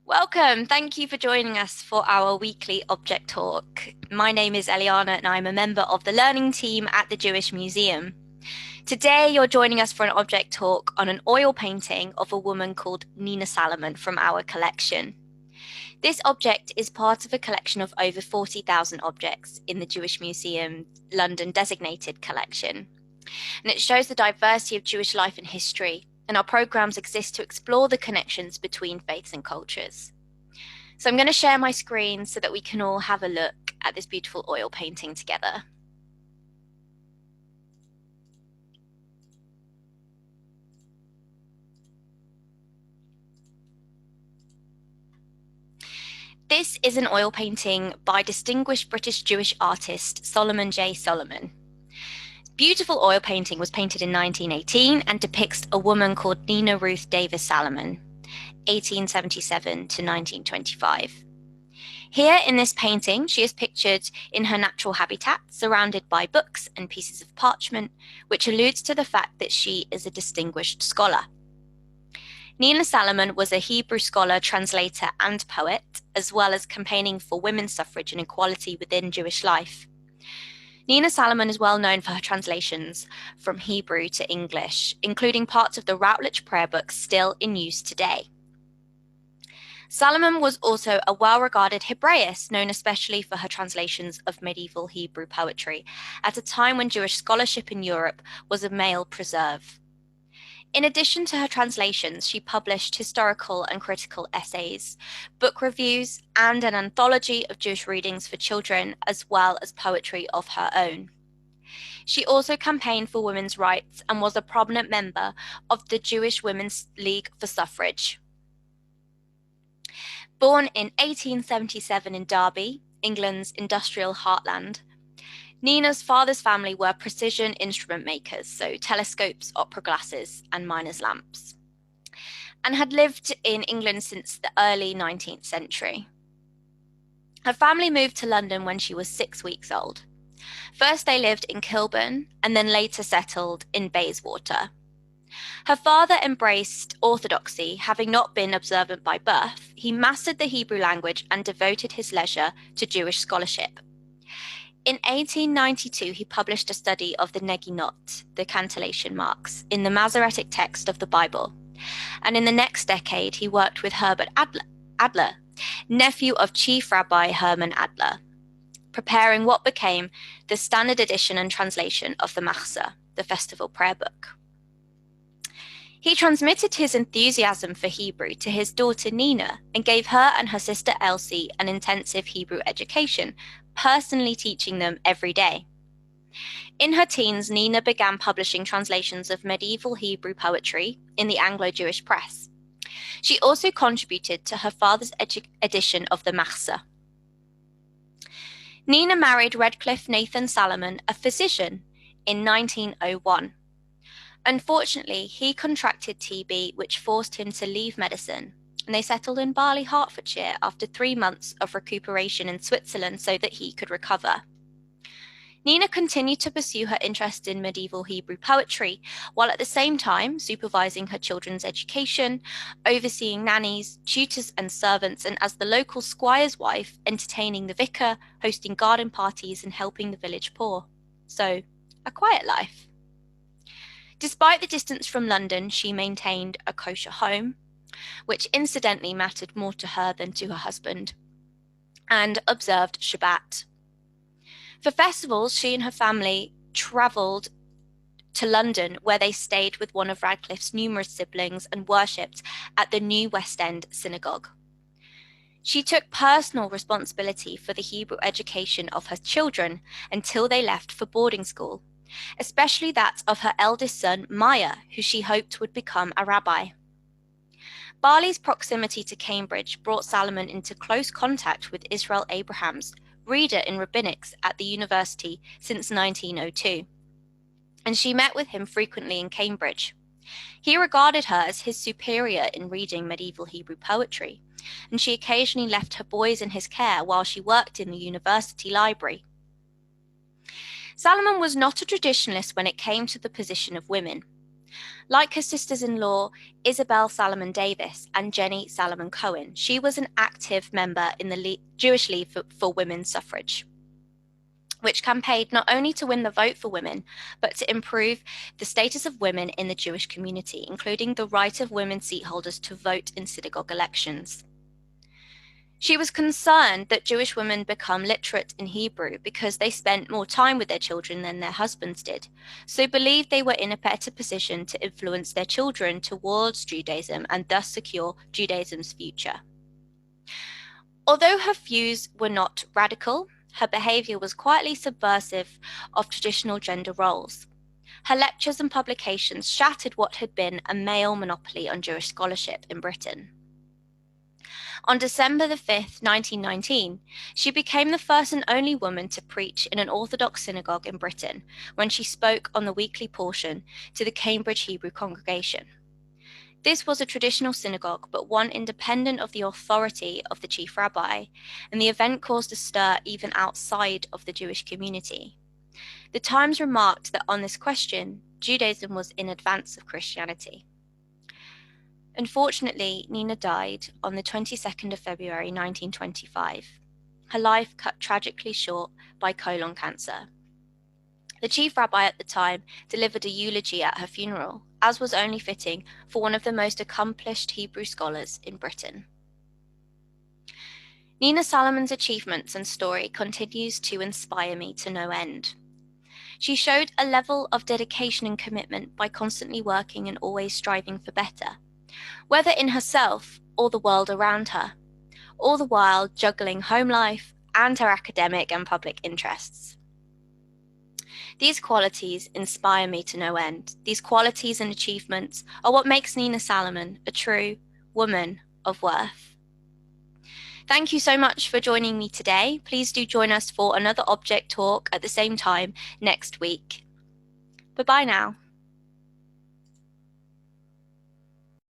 Welcome. Thank you for joining us for our weekly object talk. My name is Eliana and I'm a member of the learning team at the Jewish Museum. Today you're joining us for an object talk on an oil painting of a woman called Nina Salaman from our collection. This object is part of a collection of over 40,000 objects in the Jewish Museum London designated collection. And it shows the diversity of Jewish life and history, and our programs exist to explore the connections between faiths and cultures. So I'm going to share my screen so that we can all have a look at this beautiful oil painting together. This is an oil painting by distinguished British Jewish artist Solomon J. Solomon. Beautiful oil painting was painted in 1918 and depicts a woman called Nina Ruth Davis Salaman, 1877 to 1925. Here in this painting, she is pictured in her natural habitat, surrounded by books and pieces of parchment, which alludes to the fact that she is a distinguished scholar. Nina Salaman was a Hebrew scholar, translator, and poet, as well as campaigning for women's suffrage and equality within Jewish life. Nina Salaman is well known for her translations from Hebrew to English, including parts of the Routledge prayer book still in use today. Salaman was also a well-regarded Hebraist, known especially for her translations of medieval Hebrew poetry, at a time when Jewish scholarship in Europe was a male preserve. In addition to her translations, she published historical and critical essays, book reviews, and an anthology of Jewish readings for children, as well as poetry of her own. She also campaigned for women's rights and was a prominent member of the Jewish Women's League for Suffrage. Born in 1877 in Derby, England's industrial heartland, Nina's father's family were precision instrument makers, so telescopes, opera glasses, and miners' lamps, and had lived in England since the early 19th century. Her family moved to London when she was 6 weeks old. First they lived in Kilburn, and then later settled in Bayswater. Her father embraced orthodoxy, having not been observant by birth. He mastered the Hebrew language and devoted his leisure to Jewish scholarship. In 1892, he published a study of the Neginot, the cantillation marks, in the Masoretic text of the Bible. And in the next decade, he worked with Herbert Adler, nephew of Chief Rabbi Herman Adler, preparing what became the standard edition and translation of the Machzor, the festival prayer book. He transmitted his enthusiasm for Hebrew to his daughter Nina and gave her and her sister Elsie an intensive Hebrew education, personally teaching them every day. In her teens, Nina began publishing translations of medieval Hebrew poetry in the Anglo-Jewish press. She also contributed to her father's edition of the Machzor. Nina married Redcliffe Nathan Salaman, a physician, in 1901. Unfortunately, he contracted TB, which forced him to leave medicine, and they settled in Barley, Hertfordshire, after 3 months of recuperation in Switzerland so that he could recover. Nina continued to pursue her interest in medieval Hebrew poetry, while at the same time supervising her children's education, overseeing nannies, tutors and servants, and as the local squire's wife, entertaining the vicar, hosting garden parties and helping the village poor. So, a quiet life. Despite the distance from London, she maintained a kosher home, which incidentally mattered more to her than to her husband, and observed Shabbat. For festivals, she and her family travelled to London, where they stayed with one of Radcliffe's numerous siblings and worshipped at the New West End Synagogue. She took personal responsibility for the Hebrew education of her children until they left for boarding school, especially that of her eldest son, Maya, who she hoped would become a rabbi. Barley's proximity to Cambridge brought Salaman into close contact with Israel Abraham's, reader in rabbinics at the university since 1902, and she met with him frequently in Cambridge. He regarded her as his superior in reading medieval Hebrew poetry, and she occasionally left her boys in his care while she worked in the university library. Salaman was not a traditionalist when it came to the position of women. Like her sisters-in-law, Isabel Salaman Davis and Jenny Salaman Cohen, she was an active member in the Jewish League for Women's Suffrage, which campaigned not only to win the vote for women, but to improve the status of women in the Jewish community, including the right of women seat holders to vote in synagogue elections. She was concerned that Jewish women become literate in Hebrew because they spent more time with their children than their husbands did, so believed they were in a better position to influence their children towards Judaism and thus secure Judaism's future. Although her views were not radical, her behavior was quietly subversive of traditional gender roles. Her lectures and publications shattered what had been a male monopoly on Jewish scholarship in Britain. On December 5th, 1919, she became the first and only woman to preach in an Orthodox synagogue in Britain when she spoke on the weekly portion to the Cambridge Hebrew congregation. This was a traditional synagogue, but one independent of the authority of the chief rabbi, and the event caused a stir even outside of the Jewish community. The Times remarked that on this question, Judaism was in advance of Christianity. Unfortunately, Nina died on the 22nd of February 1925, her life cut tragically short by colon cancer. The chief rabbi at the time delivered a eulogy at her funeral, as was only fitting for one of the most accomplished Hebrew scholars in Britain. Nina Salaman's achievements and story continues to inspire me to no end. She showed a level of dedication and commitment by constantly working and always striving for better, whether in herself or the world around her, all the while juggling home life and her academic and public interests. These qualities inspire me to no end. These qualities and achievements are what makes Nina Salaman a true woman of worth. Thank you so much for joining me today. Please do join us for another object talk at the same time next week. Bye-bye now.